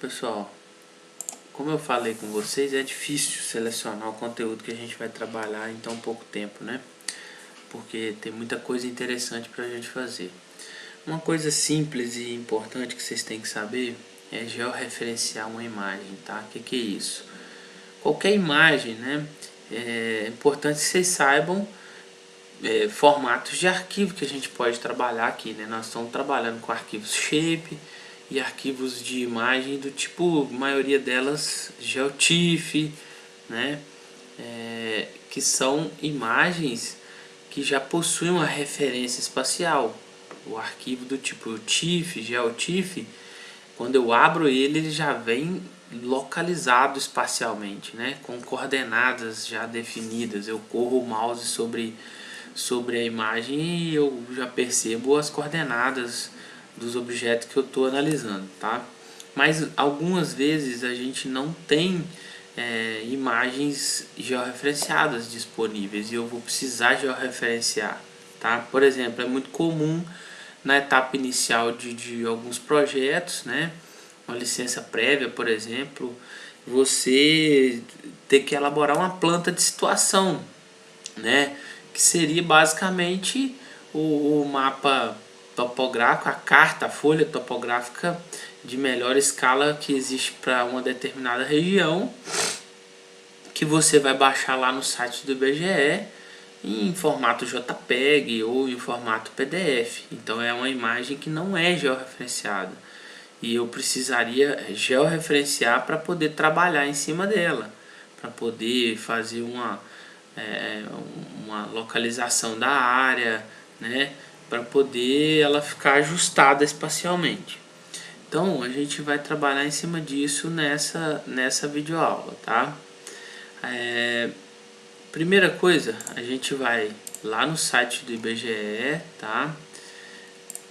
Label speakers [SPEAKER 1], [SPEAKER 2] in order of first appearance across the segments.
[SPEAKER 1] Pessoal, como eu falei com vocês, é difícil selecionar o conteúdo que a gente vai trabalhar em tão pouco tempo, né? Porque tem muita coisa interessante para a gente fazer. Uma coisa simples e importante que vocês têm que saber é georreferenciar uma imagem, tá? O que é isso? Qualquer imagem, né? É importante que vocês saibam formatos de arquivo que a gente pode trabalhar aqui, né? Nós estamos trabalhando com arquivos shape e arquivos de imagem do tipo, maioria delas GeoTIFF, né? Que são imagens que já possuem uma referência espacial. O arquivo do tipo TIFF, GeoTIFF, quando eu abro ele já vem localizado espacialmente, né? Com coordenadas já definidas. Eu corro o mouse sobre a imagem e eu já percebo as coordenadas dos objetos que eu estou analisando, tá? Mas algumas vezes a gente não tem imagens georreferenciadas disponíveis e eu vou precisar georreferenciar, tá? Por exemplo, é muito comum na etapa inicial de alguns projetos, né? Uma licença prévia, por exemplo, você ter que elaborar uma planta de situação, né? Que seria basicamente o mapa topográfico, a carta, a folha topográfica de melhor escala que existe para uma determinada região, que você vai baixar lá no site do IBGE em formato JPEG ou em formato PDF. Então é uma imagem que não é georreferenciada e eu precisaria georreferenciar para poder trabalhar em cima dela, para poder fazer uma localização da área, né, para poder ela ficar ajustada espacialmente. Então a gente vai trabalhar em cima disso nessa videoaula, tá? Primeira coisa, a gente vai lá no site do IBGE, tá?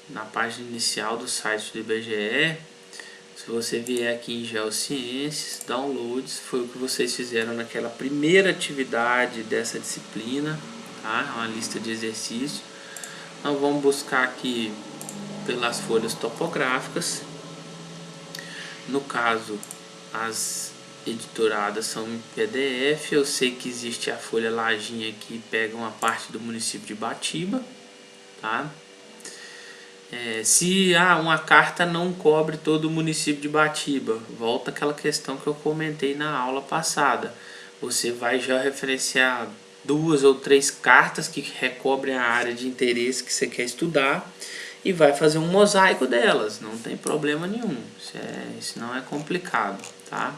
[SPEAKER 1] Na página inicial do site do IBGE. Se você vier aqui em Geociências, Downloads, foi o que vocês fizeram naquela primeira atividade dessa disciplina, tá? Uma lista de exercícios. Nós vamos buscar aqui pelas folhas topográficas. No caso, as editoradas são em PDF. Eu sei que existe a folha Lajinha que pega uma parte do município de Batiba, tá? Se uma carta não cobre todo o município de Batiba, volta aquela questão que eu comentei na aula passada. Você vai já referenciar 2 ou 3 cartas que recobrem a área de interesse que você quer estudar e vai fazer um mosaico delas, não tem problema nenhum, isso não é complicado, tá?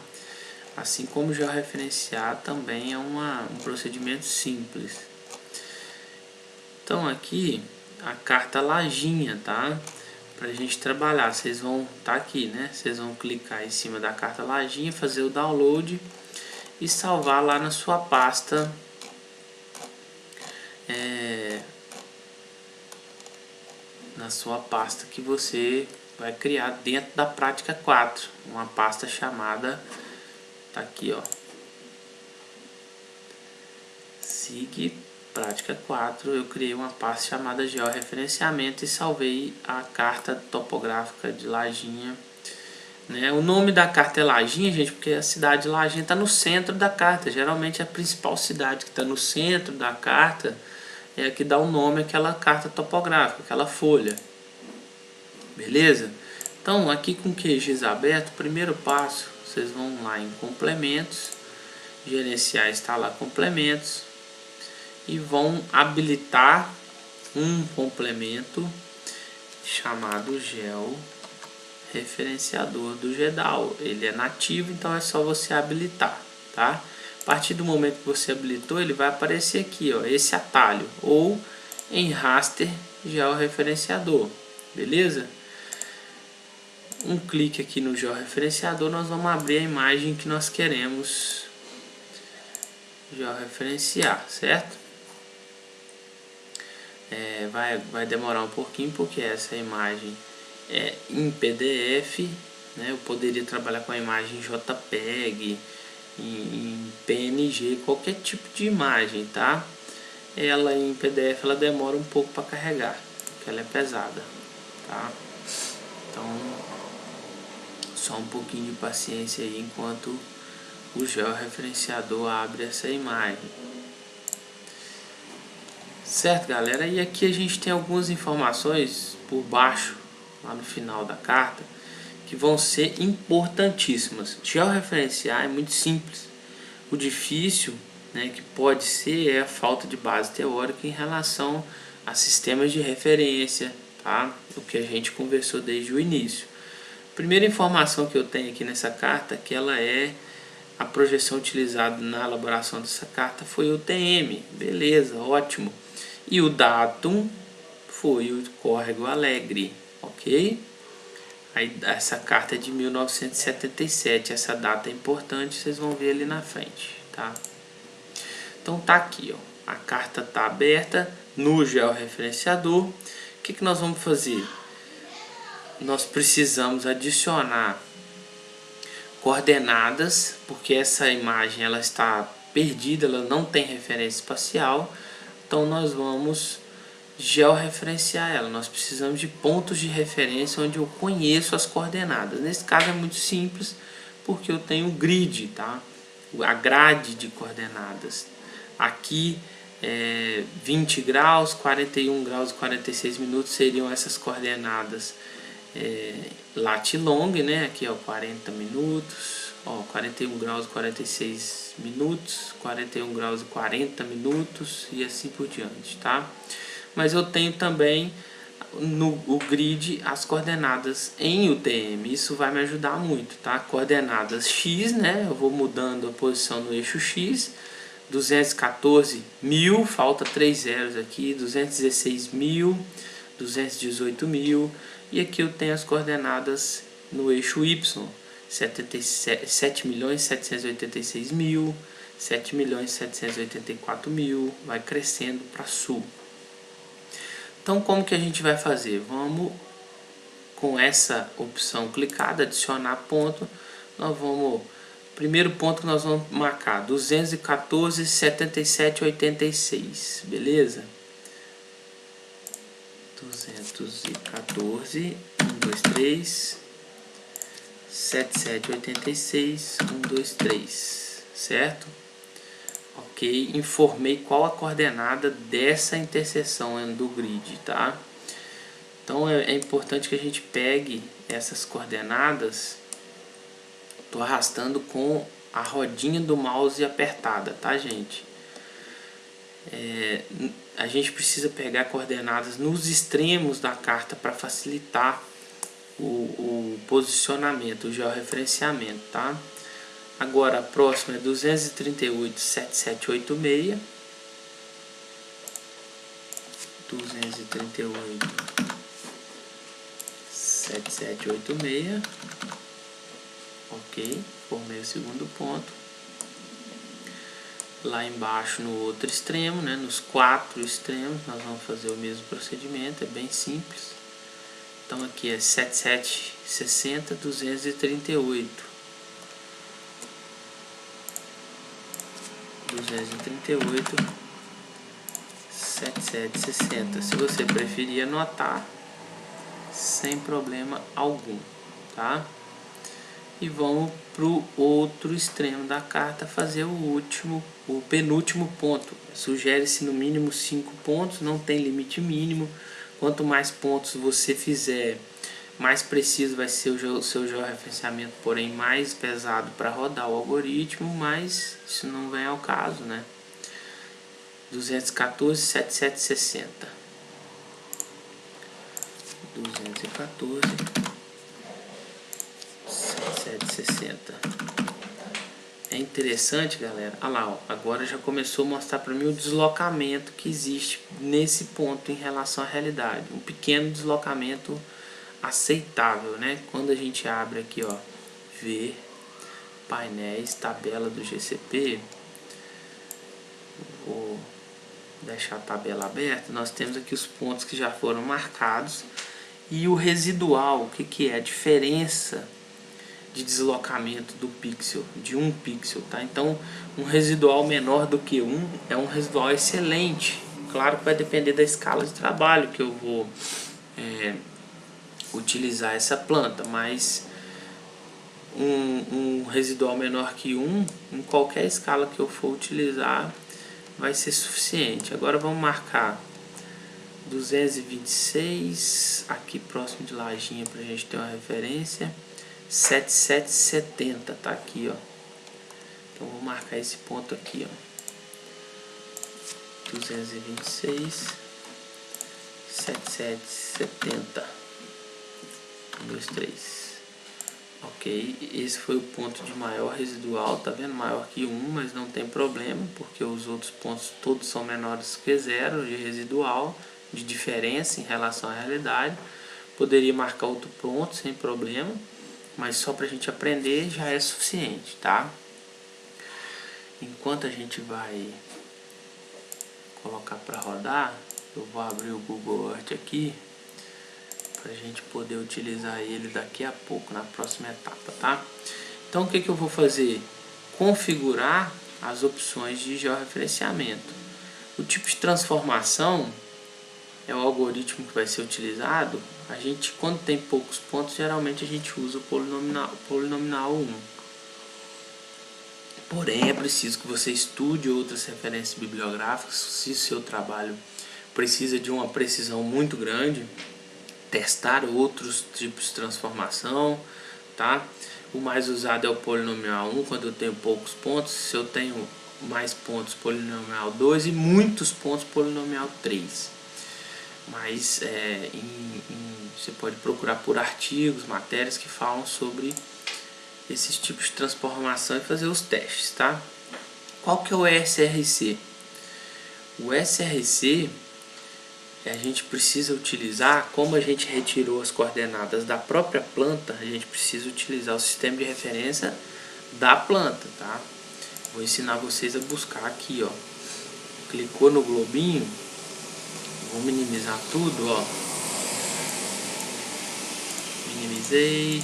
[SPEAKER 1] Assim como georreferenciar também é um procedimento simples. Então aqui a carta Lajinha, tá? Pra gente trabalhar, vocês vão tá aqui, né? Vocês vão clicar em cima da carta Lajinha, fazer o download e salvar lá na sua pasta que você vai criar dentro da prática 4, uma pasta chamada, tá aqui, ó, SIG prática 4. Eu criei uma pasta chamada georreferenciamento e salvei a carta topográfica de Lajinha, né? O nome da carta é Lajinha, gente, porque a cidade de Lajinha está no centro da carta. Geralmente a principal cidade que está no centro da carta é a que dá o nome àquela carta topográfica, aquela folha. Beleza? Então aqui com o QGIS aberto, primeiro passo, vocês vão lá em complementos, gerenciar e instalar complementos e vão habilitar um complemento chamado georreferenciador do GEDAL. Ele é nativo, então é só você habilitar, tá? A partir do momento que você habilitou, ele vai aparecer aqui, ó, esse atalho, ou em raster georreferenciador, beleza? Um clique aqui no georreferenciador, nós vamos abrir a imagem que nós queremos georreferenciar, certo? Vai demorar um pouquinho porque essa imagem é em PDF, né? Eu poderia trabalhar com a imagem JPEG, em PNG, qualquer tipo de imagem, tá? Ela em PDF ela demora um pouco para carregar, porque ela é pesada, tá? Então Só um pouquinho de paciência aí enquanto o georreferenciador abre essa imagem. Certo, galera? E aqui a gente tem algumas informações por baixo, lá no final da carta, que vão ser importantíssimas. Georreferenciar é muito simples. O difícil, né, que pode ser, é a falta de base teórica em relação a sistemas de referência, tá? O que a gente conversou desde o início. A primeira informação que eu tenho aqui nessa carta, que ela é a projeção utilizada na elaboração dessa carta foi o TM, beleza, ótimo. E o datum foi o Córrego Alegre, ok? Aí, essa carta é de 1977, essa data é importante, vocês vão ver ali na frente, tá? Então tá aqui, ó, a carta tá aberta no georreferenciador. O que nós vamos fazer? Nós precisamos adicionar coordenadas, porque essa imagem ela está perdida, ela não tem referência espacial, então nós vamos georreferenciar ela. Nós precisamos de pontos de referência onde eu conheço as coordenadas. Nesse caso é muito simples, porque eu tenho um grid, tá? A grade de coordenadas. Aqui 20 graus, 41 graus e 46 minutos seriam essas coordenadas lat long, né? Aqui ó, 40 minutos, ó, 41 graus e 46 minutos, 41 graus e 40 minutos e assim por diante, tá? Mas eu tenho também no grid as coordenadas em UTM, isso vai me ajudar muito, tá? Coordenadas X, né? Eu vou mudando a posição no eixo X, 214.000, falta 3 zeros aqui, 216.000, 218.000, e aqui eu tenho as coordenadas no eixo Y, 7.786.000, 7.784.000, vai crescendo para sul. Então como que a gente vai fazer? Vamos, com essa opção clicada, adicionar ponto, nós vamos, primeiro ponto que nós vamos marcar, 214.7786, beleza? 214, 123, 7786, 123, certo? Ok, informei qual a coordenada dessa interseção do grid, tá? Então é importante que a gente pegue essas coordenadas, tô arrastando com a rodinha do mouse apertada, tá, gente? A gente precisa pegar coordenadas nos extremos da carta para facilitar o posicionamento, o georreferenciamento, tá? Agora a próxima é 238.7786, 238.7786, ok, formei o segundo ponto. Lá embaixo no outro extremo, né, nos 4 extremos, nós vamos fazer o mesmo procedimento, é bem simples. Então aqui é 7760, 238. 238, 7760. Se você preferir anotar, sem problema algum, tá? E vamos para o outro extremo da carta fazer o penúltimo ponto. Sugere-se no mínimo 5 pontos, não tem limite mínimo. Quanto mais pontos você fizer, mais preciso vai ser o seu georreferenciamento, porém mais pesado para rodar o algoritmo, mas isso não vem ao caso, né? 214.7760. 214.7760. É interessante, galera. Olha lá, ó, agora já começou a mostrar para mim o deslocamento que existe nesse ponto em relação à realidade. Um pequeno deslocamento aceitável, né? Quando a gente abre aqui, ó, ver painéis, tabela do GCP, vou deixar a tabela aberta. Nós temos aqui os pontos que já foram marcados e o residual, o que é a diferença de deslocamento do pixel, de um pixel, tá? Então, um residual menor do que 1 é um residual excelente. Claro que vai depender da escala de trabalho que eu vou utilizar essa planta, mas residual menor que 1, em qualquer escala que eu for utilizar, vai ser suficiente. Agora vamos marcar 226, aqui próximo de Lajinha, para a gente ter uma referência. 7770, tá aqui, ó. Então vou marcar esse ponto aqui, ó. 226, 7770. 1, 2, 3. Ok, esse foi o ponto de maior residual, tá vendo? Maior que 1, mas não tem problema, porque os outros pontos todos são menores que 0 de residual, de diferença em relação à realidade. Poderia marcar outro ponto sem problema, mas só para a gente aprender já é suficiente, tá? Enquanto a gente vai colocar para rodar, eu vou abrir o Google Earth aqui para a gente poder utilizar ele daqui a pouco na próxima etapa, tá? Então o que eu vou fazer? Configurar as opções de georreferenciamento. O tipo de transformação é o algoritmo que vai ser utilizado. A gente, quando tem poucos pontos, geralmente a gente usa o polinomial 1. Porém, é preciso que você estude outras referências bibliográficas. Se o seu trabalho precisa de uma precisão muito grande, testar outros tipos de transformação, tá? O mais usado é o polinomial 1 quando eu tenho poucos pontos. Se eu tenho mais pontos, polinomial 2, e muitos pontos, polinomial 3. Mas você pode procurar por artigos, matérias que falam sobre esses tipos de transformação e fazer os testes, tá? Qual que é o SRC? O SRC a gente precisa utilizar, como a gente retirou as coordenadas da própria planta, a gente precisa utilizar o sistema de referência da planta, tá? Vou ensinar vocês a buscar aqui, ó. Clicou no globinho, vou minimizar tudo, ó. Minimizei.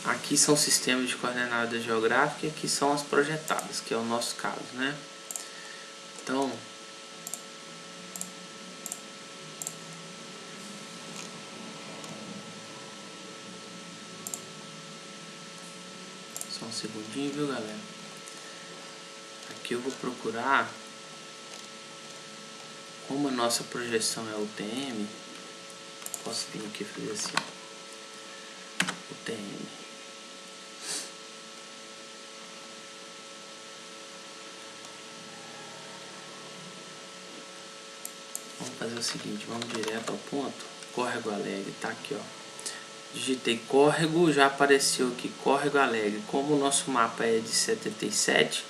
[SPEAKER 1] Aqui são sistemas de coordenadas geográficas e aqui são as projetadas, que é o nosso caso, né? Então, só um segundinho, viu, galera? Aqui eu vou procurar, como a nossa projeção é UTM, posso vir aqui e fazer assim, UTM. Vamos fazer o seguinte, vamos direto ao ponto. Córrego Alegre, tá aqui, ó. Digitei córrego, já apareceu aqui Córrego Alegre. Como o nosso mapa é de 77,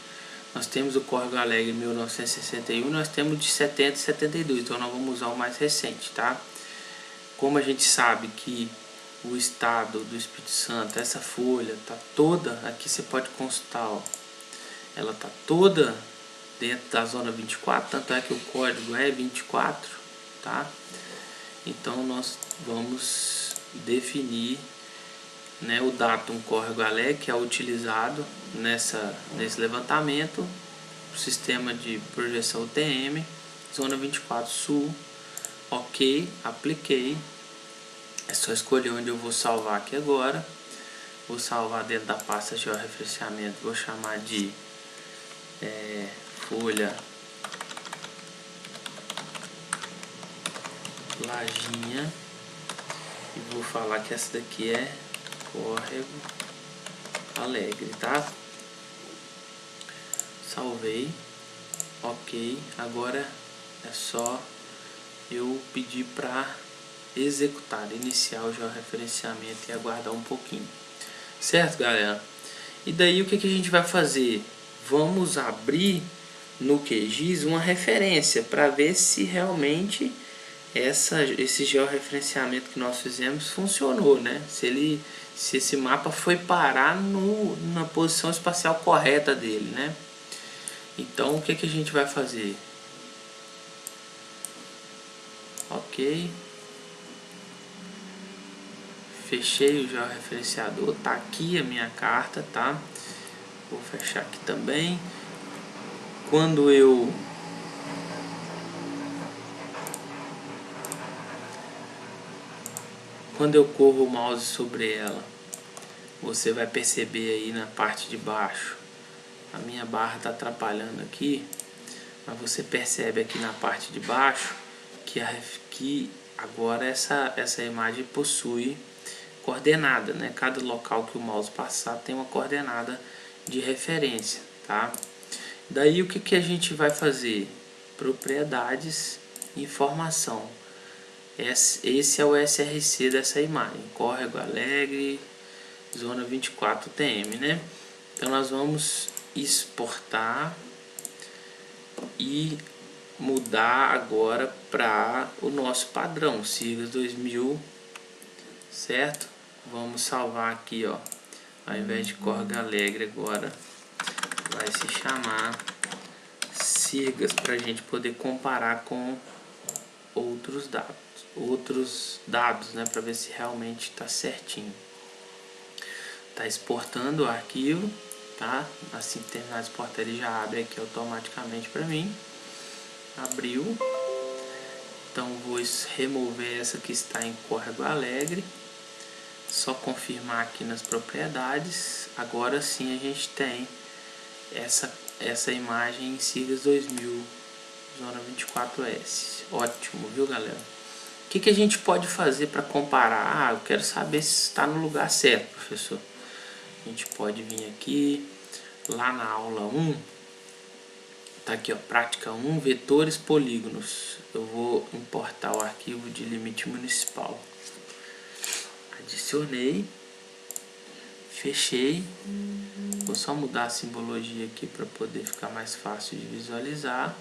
[SPEAKER 1] nós temos o Córrego Alegre 1961, nós temos de 70 e 72, então nós vamos usar o mais recente, tá? Como a gente sabe que o estado do Espírito Santo, essa folha tá toda, aqui você pode consultar, ó, ela tá toda dentro da zona 24, tanto é que o código é 24, tá? Então nós vamos definir, né, o datum Córrego Alegre, que é utilizado nesse levantamento, o sistema de projeção UTM, zona 24 sul, ok, apliquei. É só escolher onde eu vou salvar aqui agora. Vou salvar dentro da pasta georreferenciamento, vou chamar de folha Lajinha e vou falar que essa daqui é Córrego Alegre, tá? Salvei, ok. Agora é só eu pedir para executar, iniciar o georreferenciamento e aguardar um pouquinho, certo, galera? E daí o que a gente vai fazer? Vamos abrir no QGIS uma referência para ver se realmente esse georreferenciamento que nós fizemos funcionou, né? Se esse mapa foi parar na posição espacial correta dele, né? Então o que a gente vai fazer? Ok, fechei o georreferenciador, tá aqui a minha carta, tá? Vou fechar aqui também. Quando eu corro o mouse sobre ela, você vai perceber aí na parte de baixo, a minha barra está atrapalhando aqui, mas você percebe aqui na parte de baixo que agora essa imagem possui coordenada, né? Cada local que o mouse passar tem uma coordenada de referência, tá? Daí o que a gente vai fazer? Propriedades, informação. Esse é o SRC dessa imagem, Córrego Alegre, zona 24 TM, né? Então nós vamos exportar e mudar agora para o nosso padrão, Sirgas 2000, certo? Vamos salvar aqui, ó. Ao invés de Córrego Alegre agora vai se chamar Sirgas, para a gente poder comparar com outros dados, né, para ver se realmente está certinho. Tá exportando o arquivo, tá? Assim que terminar de exportar ele já abre aqui automaticamente para mim. Abriu. Então vou remover essa que está em Córrego Alegre. Só confirmar aqui nas propriedades. Agora sim a gente tem essa imagem em Sirgas 2000, zona 24S. Ótimo, viu, galera? O que a gente pode fazer para comparar? Eu quero saber se está no lugar certo, professor. A gente pode vir aqui, lá na aula 1, tá aqui, ó, prática 1, vetores polígonos. Eu vou importar o arquivo de limite municipal. Adicionei, fechei. Vou só mudar a simbologia aqui para poder ficar mais fácil de visualizar.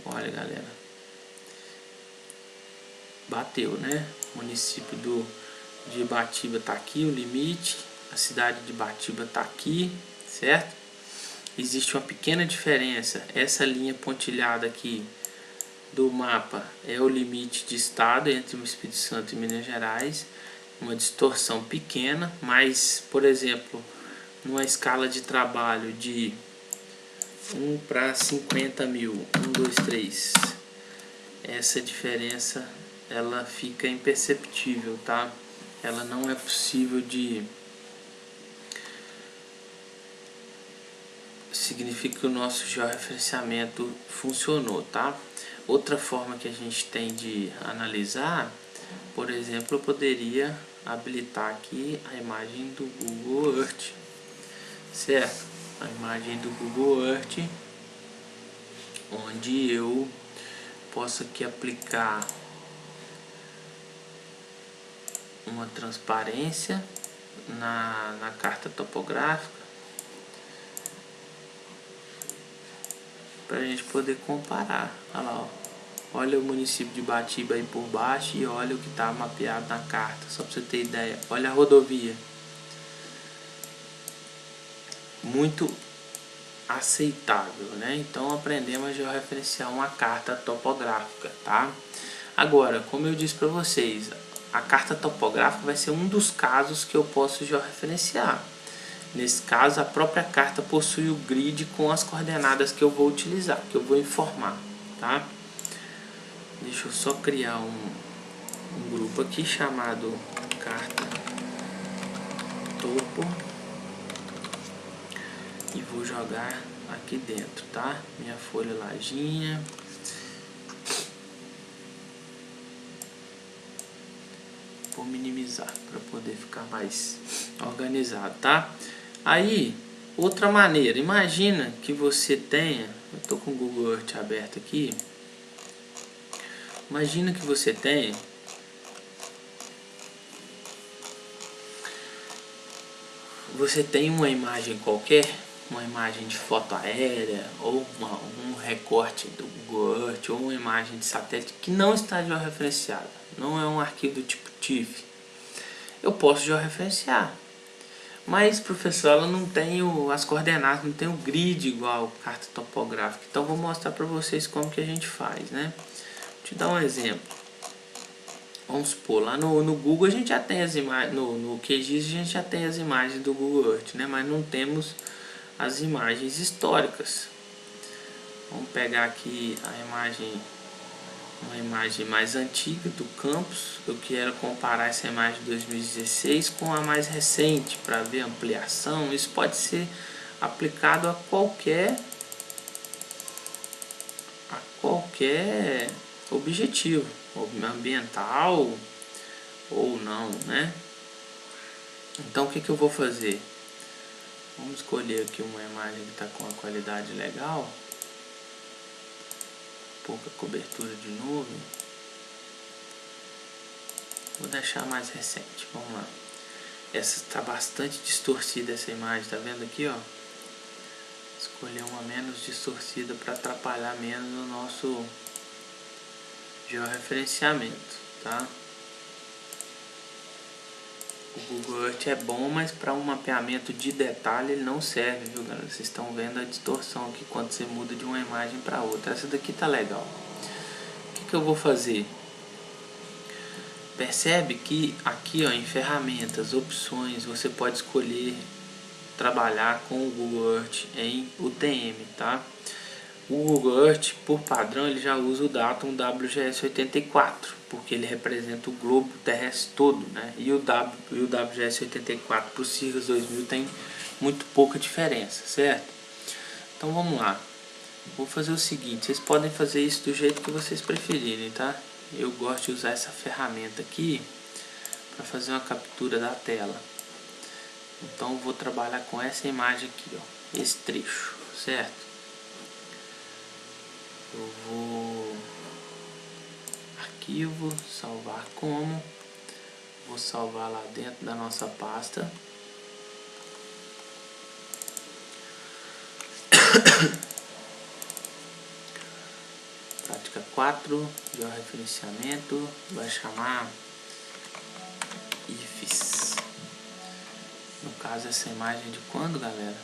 [SPEAKER 1] Olha, galera, bateu, né? O município de Ibatiba tá aqui, o limite. A cidade de Ibatiba tá aqui, certo? Existe uma pequena diferença. Essa linha pontilhada aqui do mapa é o limite de estado entre o Espírito Santo e Minas Gerais. Uma distorção pequena, mas, por exemplo, numa escala de trabalho de 1 para 50 mil, 1, 2, 3, essa diferença ela fica imperceptível, tá? Ela não é possível de... Significa que o nosso georreferenciamento funcionou, tá? Outra forma que a gente tem de analisar, por exemplo, eu poderia habilitar aqui a imagem do Google Earth, certo? A imagem do Google Earth, onde eu posso aqui aplicar uma transparência na carta topográfica para a gente poder comparar. Olha lá, ó. Olha o município de Ibatiba aí por baixo e olha o que está mapeado na carta, só para você ter ideia. Olha a rodovia. Muito aceitável, né? Então aprendemos a georreferenciar uma carta topográfica, tá? Agora, como eu disse para vocês, a carta topográfica vai ser um dos casos que eu posso georreferenciar. Nesse caso, a própria carta possui o grid com as coordenadas que eu vou utilizar, que eu vou informar, tá? Deixa eu só criar um grupo aqui chamado carta topo e vou jogar aqui dentro, tá? Minha folha lajinha. Vou minimizar para poder ficar mais organizado, tá? Aí, outra maneira, imagina que você tenha, eu tô com o Google Earth aberto aqui. Imagina que você tenha uma imagem qualquer, uma imagem de foto aérea ou um recorte do Google Earth ou uma imagem de satélite que não está georreferenciada, não é um arquivo do tipo TIFF. Eu posso georreferenciar, mas, professor, ela não tem as coordenadas, não tem o grid igual carta topográfica. Então vou mostrar para vocês como que a gente faz, né? Vou te dar um exemplo. Vamos supor, lá no Google a gente já tem as imagens, no QGIS a gente já tem as imagens do Google Earth, né? Mas não temos as imagens históricas. Vamos pegar aqui a imagem uma imagem mais antiga do campus. Eu quero comparar essa imagem de 2016 com a mais recente para ver ampliação. Isso pode ser aplicado a qualquer objetivo, ambiental ou não, né? Então o que eu vou fazer? Vamos escolher aqui uma imagem que está com uma qualidade legal, pouca cobertura de nuvem. Vou deixar mais recente, vamos lá. Essa está bastante distorcida, essa imagem, tá vendo aqui, ó? Escolher uma menos distorcida para atrapalhar menos o nosso georreferenciamento, tá? O Google Earth é bom, mas para um mapeamento de detalhe ele não serve, viu, galera? Vocês estão vendo a distorção aqui quando você muda de uma imagem para outra. Essa daqui tá legal. O que eu vou fazer? Percebe que aqui, ó, em ferramentas, opções, você pode escolher trabalhar com o Google Earth em UTM, tá? O Google Earth, por padrão, ele já usa o Datum WGS84, porque ele representa o globo terrestre todo, né? E o WGS84 para o Cirrus 2000 tem muito pouca diferença, certo? Então vamos lá. Vou fazer o seguinte, vocês podem fazer isso do jeito que vocês preferirem, tá? Eu gosto de usar essa ferramenta aqui para fazer uma captura da tela. Então eu vou trabalhar com essa imagem aqui, ó, esse trecho, certo? Eu vou arquivo, salvar como, vou salvar lá dentro da nossa pasta. Prática 4, georreferenciamento, vai chamar IFES. No caso essa imagem é de quando, galera?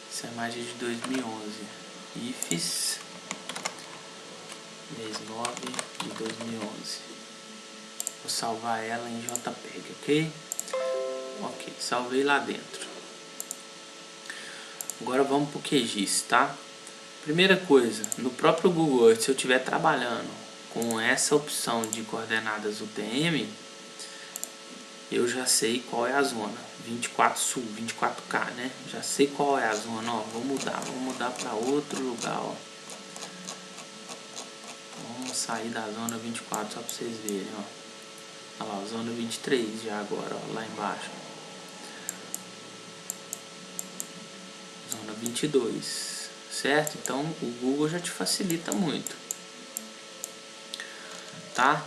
[SPEAKER 1] Essa imagem é de 2011. IFES, mês 9 de 2011. Vou salvar ela em JPEG, ok? Ok, salvei lá dentro. Agora vamos para o QGIS, tá? Primeira coisa, no próprio Google Earth, se eu estiver trabalhando com essa opção de coordenadas UTM, eu já sei qual é a zona. 24 Sul, 24K, né? Já sei qual é a zona, ó. Vou mudar para outro lugar, ó. Vamos sair da zona 24 só para vocês verem, ó. Olha lá, zona 23 já agora, ó, lá embaixo. Zona 22, certo? Então o Google já te facilita muito, tá?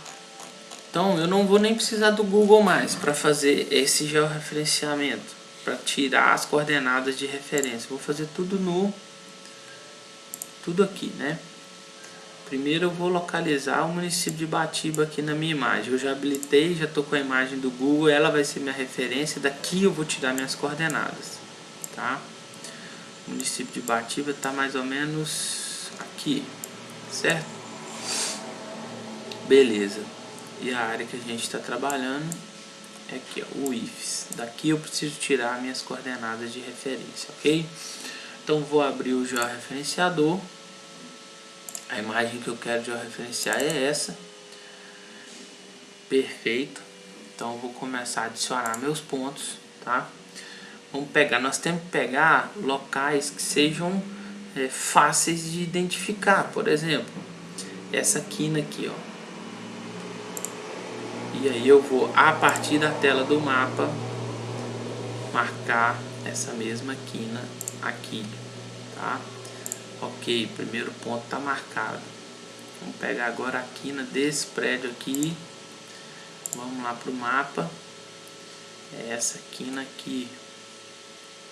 [SPEAKER 1] Então eu não vou nem precisar do Google mais para fazer esse georreferenciamento, para tirar as coordenadas de referência. Vou fazer tudo aqui, né? Primeiro eu vou localizar o município de Batiba aqui na minha imagem. Eu já habilitei, já estou com a imagem do Google, ela vai ser minha referência. Daqui eu vou tirar minhas coordenadas, tá? O município de Batiba está mais ou menos aqui, certo? Beleza. E a área que a gente está trabalhando é aqui, ó, o IFES. Daqui eu preciso tirar minhas coordenadas de referência, ok? Então vou abrir o georreferenciador. A imagem que eu quero georreferenciar é essa. Perfeito. Então eu vou começar a adicionar meus pontos, tá? Vamos pegar, nós temos que pegar locais que sejam fáceis de identificar. Por exemplo, essa quina aqui, ó. E aí eu vou, a partir da tela do mapa, marcar essa mesma quina aqui, tá? Ok, primeiro ponto está marcado. Vamos pegar agora a quina desse prédio aqui. Vamos lá para o mapa. É essa quina aqui.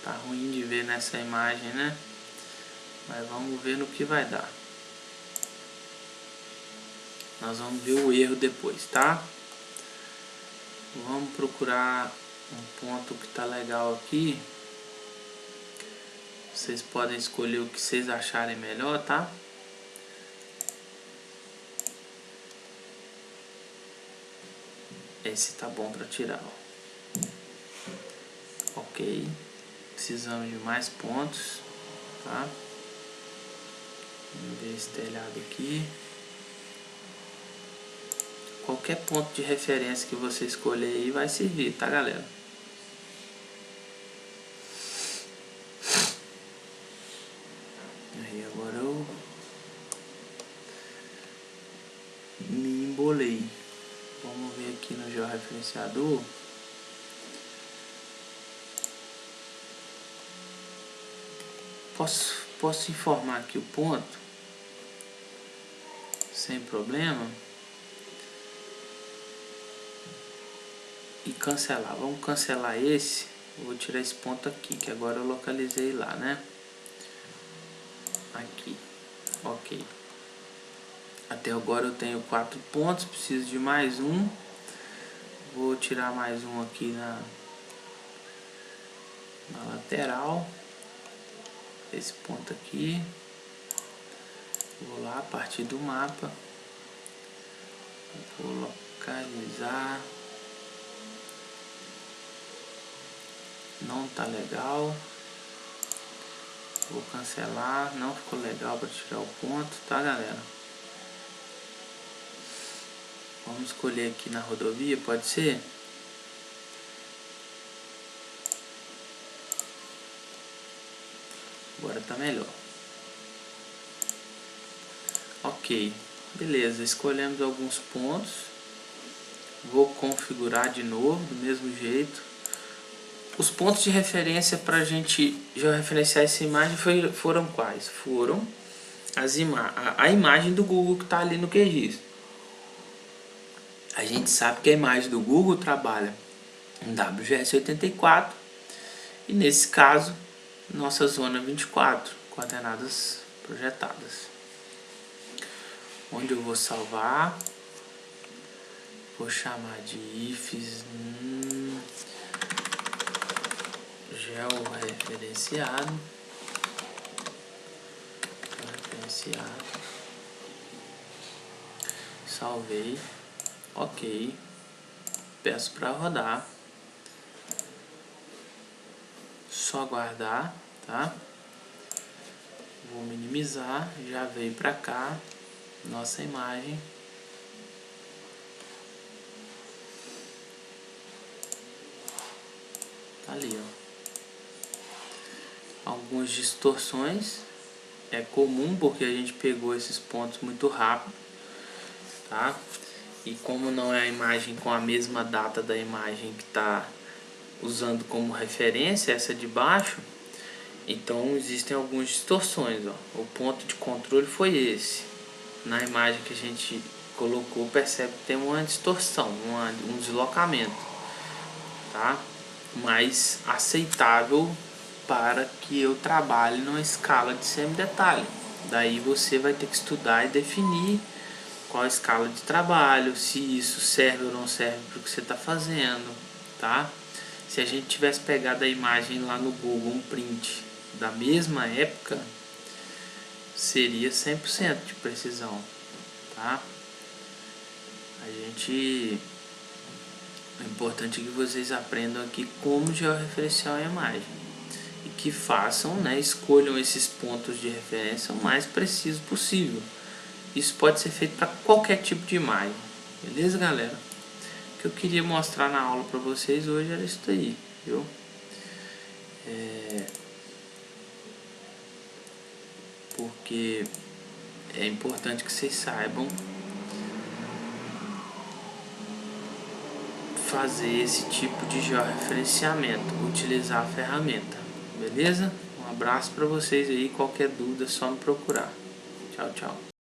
[SPEAKER 1] Tá ruim de ver nessa imagem, né? Mas vamos ver no que vai dar. Nós vamos ver o erro depois, tá? Vamos procurar um ponto que tá legal aqui. Vocês podem escolher o que vocês acharem melhor, tá? Esse tá bom para tirar, ó. Ok. Precisamos de mais pontos, tá? Vamos ver esse telhado aqui. Qualquer ponto de referência que você escolher aí vai servir, tá, galera? Aí agora eu me embolei. Vamos ver aqui no georreferenciador. Posso informar aqui o ponto sem problema e cancelar. Vamos cancelar esse. Vou tirar esse ponto aqui, que agora eu localizei lá, né? Aqui, ok. Até agora eu tenho 4 pontos, preciso de mais um. Vou tirar mais um aqui na lateral. Esse ponto aqui. Vou lá a partir do mapa. Vou localizar. Não tá legal. Vou cancelar. Não ficou legal para tirar o ponto, tá, galera? Vamos escolher aqui na rodovia, pode ser? Agora tá melhor. Ok, beleza, escolhemos alguns pontos. Vou configurar de novo, do mesmo jeito. Os pontos de referência para a gente já referenciar essa imagem foram quais? Foram a imagem do Google que está ali no QGIS. A gente sabe que a imagem do Google trabalha em WGS84 e nesse caso nossa zona 24, coordenadas projetadas. Onde eu vou salvar, vou chamar de ifs georreferenciado, salvei, ok, peço para rodar, só aguardar, tá? Vou minimizar, já veio para cá nossa imagem. Tá ali, ó. Algumas distorções. É comum porque a gente pegou esses pontos muito rápido, tá? E como não é a imagem com a mesma data da imagem que está usando como referência, essa de baixo, então existem algumas distorções, ó. O ponto de controle foi esse. Na imagem que a gente colocou, percebe que tem uma distorção, um deslocamento, tá? Mais aceitável para que eu trabalhe numa escala de semidetalhe. Daí você vai ter que estudar e definir qual a escala de trabalho, se isso serve ou não serve para o que você está fazendo, tá? Se a gente tivesse pegado a imagem lá no Google, um print da mesma época, seria 100% de precisão, tá? É importante que vocês aprendam aqui como georreferenciar a imagem e que façam, né, escolham esses pontos de referência o mais preciso possível. Isso pode ser feito para qualquer tipo de imagem, beleza, galera? O que eu queria mostrar na aula para vocês hoje era isso aí, viu? Porque é importante que vocês saibam fazer esse tipo de georreferenciamento, utilizar a ferramenta, beleza? Um abraço para vocês aí, qualquer dúvida é só me procurar. Tchau, tchau.